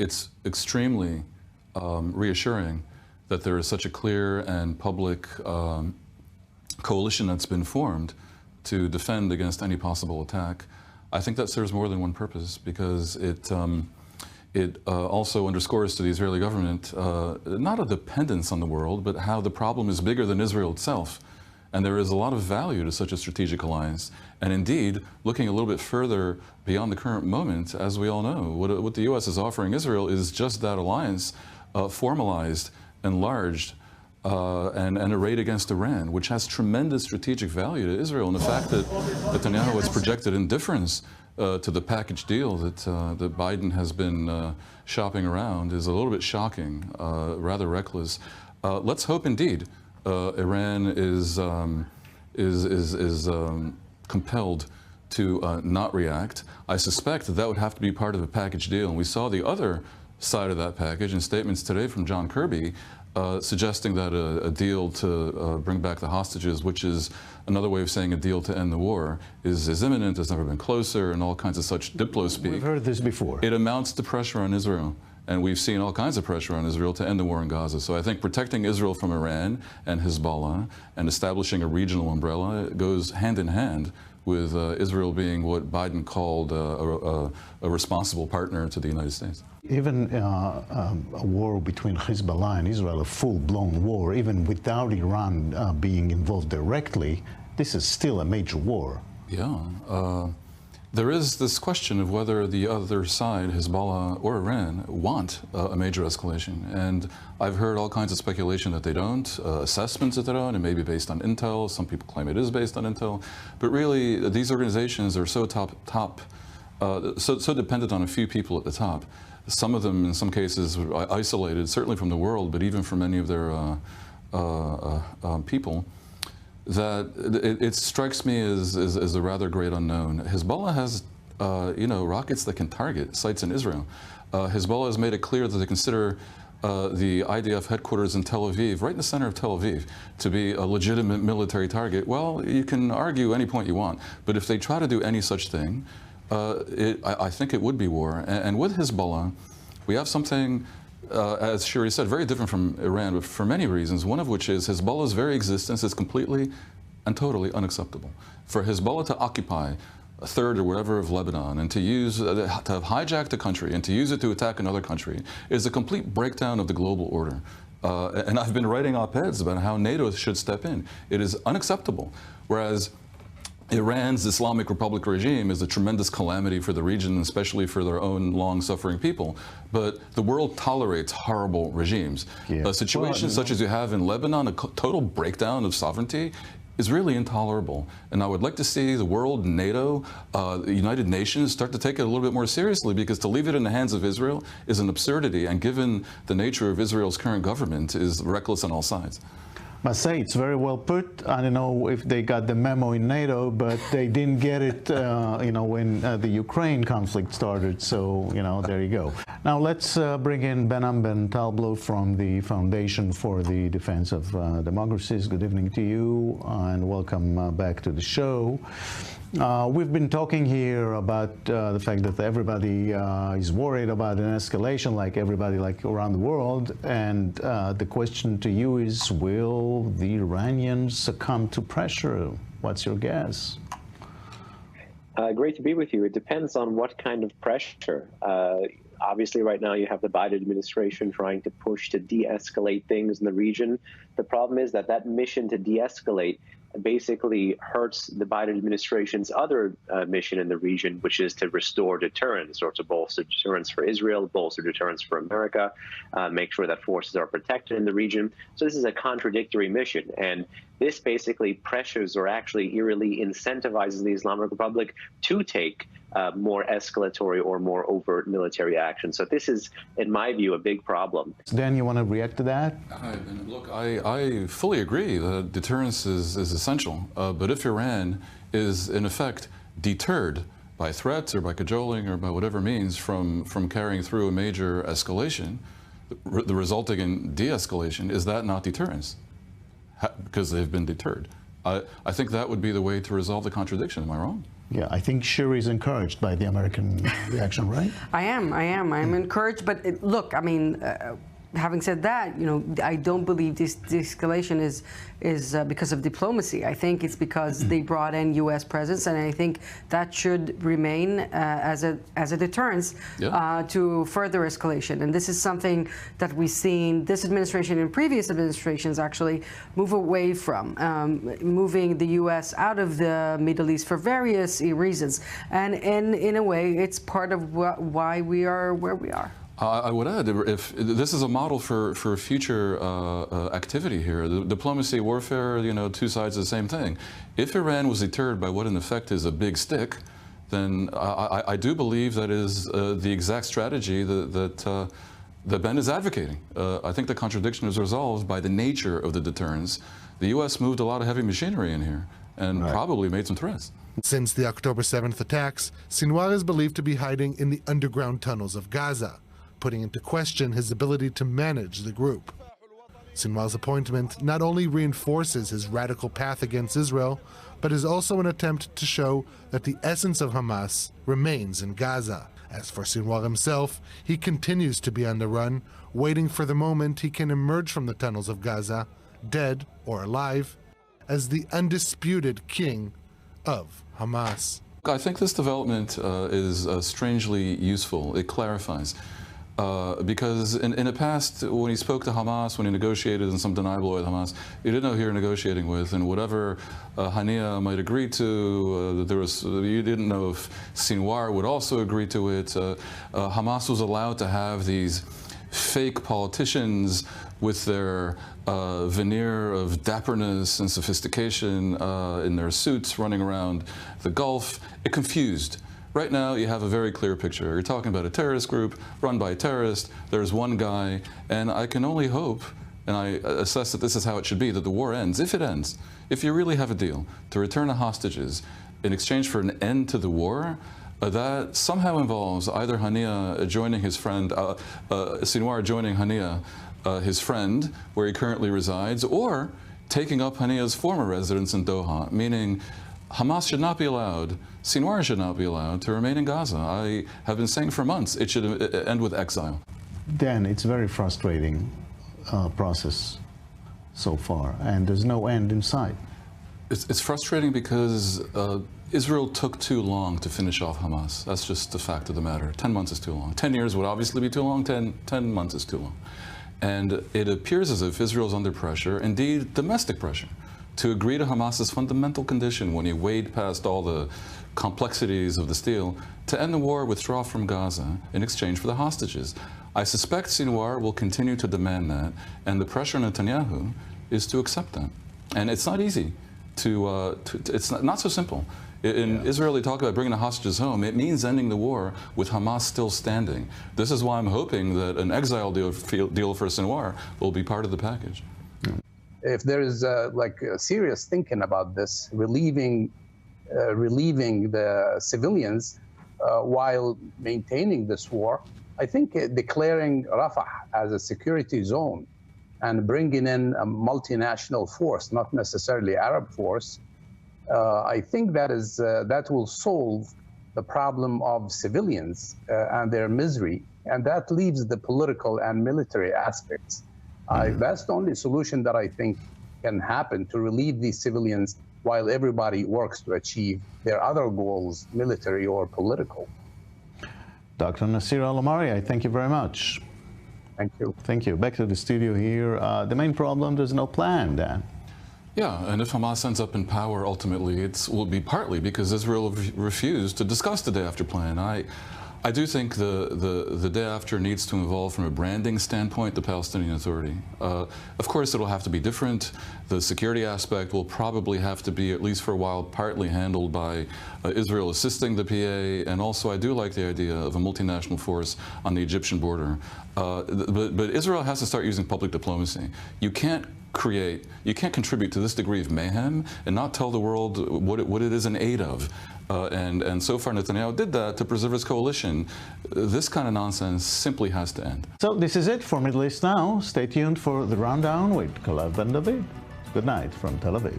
it's extremely reassuring that there is such a clear and public coalition that's been formed to defend against any possible attack. I think that serves more than one purpose, because it also underscores to the Israeli government not a dependence on the world, but how the problem is bigger than Israel itself. And there is a lot of value to such a strategic alliance. And indeed, looking a little bit further beyond the current moment, as we all know, what the U.S. is offering Israel is just that alliance formalized, enlarged, and arrayed against Iran, which has tremendous strategic value to Israel. And the fact that Netanyahu has projected indifference to the package deal that Biden has been shopping around is a little bit shocking, rather reckless. Let's hope indeed Iran is compelled to not react. I suspect that would have to be part of a package deal, and we saw the other side of that package in statements today from John Kirby, suggesting that a deal to bring back the hostages, which is another way of saying a deal to end the war, is imminent, has never been closer, and all kinds of such diplo speak. We've heard this before. It amounts to pressure on Israel. And we've seen all kinds of pressure on Israel to end the war in Gaza. So I think protecting Israel from Iran and Hezbollah and establishing a regional umbrella goes hand in hand with Israel being what Biden called a responsible partner to the United States. Even a war between Hezbollah and Israel, a full-blown war, even without Iran being involved directly, this is still a major war. Yeah. There is this question of whether the other side, Hezbollah or Iran, want a major escalation. And I've heard all kinds of speculation that they don't, assessments that they don't. It may be based on intel. Some people claim it is based on intel. But really, these organizations are so so dependent on a few people at the top. Some of them, in some cases, are isolated, certainly from the world, but even from many of their people, that it strikes me as a rather great unknown. Hezbollah has, rockets that can target sites in Israel. Hezbollah has made it clear that they consider the IDF headquarters in Tel Aviv, right in the center of Tel Aviv, to be a legitimate military target. Well, you can argue any point you want, but if they try to do any such thing, I think it would be war. And with Hezbollah, we have something, as Shiri said, very different from Iran, but for many reasons, one of which is Hezbollah's very existence is completely and totally unacceptable. For Hezbollah to occupy a third or whatever of Lebanon and to have hijacked a country and to use it to attack another country is a complete breakdown of the global order. And I've been writing op-eds about how NATO should step in. It is unacceptable. Whereas Iran's Islamic Republic regime is a tremendous calamity for the region, especially for their own long-suffering people. But the world tolerates horrible regimes. Yeah. A situation such as you have in Lebanon, a total breakdown of sovereignty, is really intolerable. And I would like to see the world, NATO, the United Nations start to take it a little bit more seriously, because to leave it in the hands of Israel is an absurdity, and given the nature of Israel's current government, is reckless on all sides. Must say, it's very well put. I don't know if they got the memo in NATO, but they didn't get it, when the Ukraine conflict started. So, there you go. Now let's bring in Behnam Ben Talbot from the Foundation for the Defense of Democracies. Good evening to you, and welcome back to the show. We've been talking here about the fact that everybody is worried about an escalation, like everybody around the world. And the question to you is, will the Iranians succumb to pressure? What's your guess? Great to be with you. It depends on what kind of pressure. Obviously, right now you have the Biden administration trying to push to de-escalate things in the region. The problem is that mission to de-escalate basically hurts the Biden administration's other mission in the region, which is to restore deterrence, or to bolster deterrence for Israel, bolster deterrence for America, make sure that forces are protected in the region. So this is a contradictory mission. And this basically pressures, or actually eerily incentivizes, the Islamic Republic to take more escalatory or more overt military action. So this is, in my view, a big problem. Dan, you want to react to that? Look, I fully agree that deterrence is essential. But if Iran is, in effect, deterred by threats or by cajoling or by whatever means from carrying through a major escalation, the resulting in de-escalation, is that not deterrence? Because they've been deterred. I think that would be the way to resolve the contradiction. Am I wrong? Yeah, I think Shuri is encouraged by the American reaction, right? I am. I'm encouraged, but look, I mean, having said that, you know, I don't believe this de-escalation is because of diplomacy. I think it's because they brought in U.S. presence, and I think that should remain as a deterrence to further escalation. And this is something that we've seen this administration and previous administrations actually move away from, moving the U.S. out of the Middle East for various reasons. And in a way, it's part of why we are where we are. I would add, if this is a model for future activity here, the diplomacy, warfare, you know, two sides of the same thing. If Iran was deterred by what in effect is a big stick, then I do believe that is the exact strategy that Ben is advocating. I think the contradiction is resolved by the nature of the deterrence. The U.S. moved a lot of heavy machinery in here and probably made some threats. Since the October 7th attacks, Sinwar is believed to be hiding in the underground tunnels of Gaza, putting into question his ability to manage the group. Sinwar's appointment not only reinforces his radical path against Israel, but is also an attempt to show that the essence of Hamas remains in Gaza. As for Sinwar himself, he continues to be on the run, waiting for the moment he can emerge from the tunnels of Gaza, dead or alive, as the undisputed king of Hamas. I think this development is strangely useful. It clarifies. Because in the past, when he spoke to Hamas, when he negotiated in some deniable way with Hamas, you didn't know who you were negotiating with, and whatever Haniya might agree to, you didn't know if Sinwar would also agree to it. Hamas was allowed to have these fake politicians with their veneer of dapperness and sophistication in their suits running around the Gulf. It confused. Right now, you have a very clear picture. You're talking about a terrorist group run by a terrorist. There's one guy, and I can only hope, and I assess that this is how it should be, that the war ends. If it ends, if you really have a deal to return the hostages in exchange for an end to the war, that somehow involves either Haniya joining his friend, Sinwar joining Haniya, his friend, where he currently resides, or taking up Haniya's former residence in Doha, meaning Hamas should not be allowed, Sinwar should not be allowed to remain in Gaza. I have been saying for months it should end with exile. Dan, it's a very frustrating process so far, and there's no end in sight. It's frustrating because Israel took too long to finish off Hamas. That's just the fact of the matter. 10 months is too long. 10 years would obviously be too long. 10 months is too long. And it appears as if Israel's under pressure, indeed domestic pressure, to agree to Hamas's fundamental condition when he weighed past all the complexities of this deal, to end the war, withdraw from Gaza in exchange for the hostages. I suspect Sinwar will continue to demand that, and the pressure on Netanyahu is to accept that. And it's not easy it's not so simple. In Israel, they talk about bringing the hostages home. It means ending the war with Hamas still standing. This is why I'm hoping that an exile deal for Sinwar will be part of the package. If there is serious thinking about this, relieving the civilians while maintaining this war, I think declaring Rafah as a security zone and bringing in a multinational force, not necessarily Arab force, I think that will solve the problem of civilians and their misery, and that leaves the political and military aspects. That's the only solution that I think can happen to relieve these civilians while everybody works to achieve their other goals, military or political. Dr. Nasir Al-Omari, I thank you very much. Thank you. Thank you. Back to the studio here. The main problem, there's no plan, Dan. Yeah, and if Hamas ends up in power, ultimately, it will be partly because Israel refused to discuss the day after plan. I do think the day after needs to evolve from a branding standpoint, the Palestinian Authority. Of course, it'll have to be different. The security aspect will probably have to be, at least for a while, partly handled by Israel assisting the PA, and also I do like the idea of a multinational force on the Egyptian border. But Israel has to start using public diplomacy. You can't contribute to this degree of mayhem and not tell the world what it is in aid of. And so far Netanyahu did that to preserve his coalition. This kind of nonsense simply has to end. So this is it for Middle East Now. Stay tuned for the rundown with Kalev Ben David. Good night from Tel Aviv.